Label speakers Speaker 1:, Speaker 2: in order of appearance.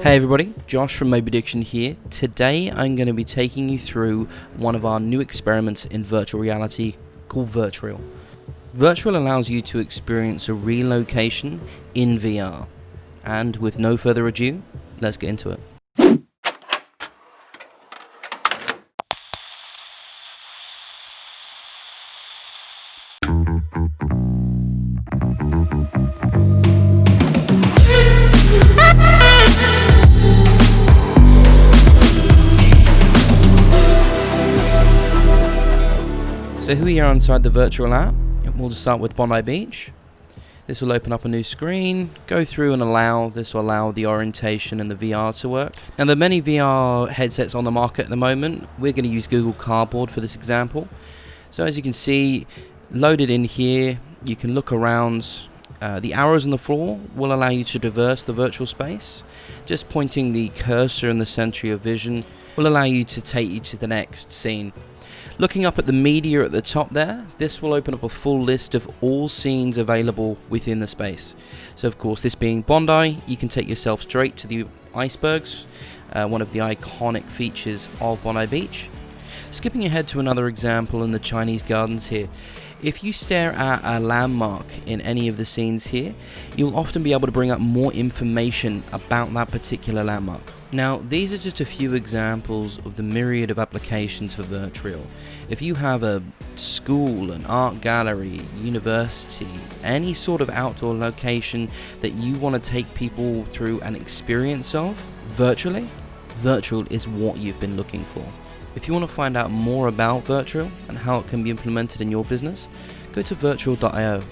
Speaker 1: Hey everybody, Josh from Moby Diction here. Today I'm going to be taking you through one of our new experiments in virtual reality called Virtual. Virtual allows you to experience a real location in VR. And with no further ado, let's get into it. So here we are inside the virtual app. We'll just start with Bondi Beach. This will open up a new screen, go through and this will allow the orientation and the VR to work. Now there are many VR headsets on the market at the moment. We're going to use Google Cardboard for this example. So as you can see, loaded in here, you can look around. The arrows on the floor will allow you to traverse the virtual space. Just pointing the cursor in the center of your vision will allow you to take you to the next scene. Looking up at the media at the top there, this will open up a full list of all scenes available within the space. So of course, this being Bondi, you can take yourself straight to the Icebergs, one of the iconic features of Bondi Beach. Skipping ahead to another example in the Chinese gardens here, if you stare at a landmark in any of the scenes here, you'll often be able to bring up more information about that particular landmark. Now, these are just a few examples of the myriad of applications for virtual. If you have a school, an art gallery, university, any sort of outdoor location that you want to take people through an experience of virtually, virtual is what you've been looking for. If you want to find out more about virtual and how it can be implemented in your business, go to virtual.io.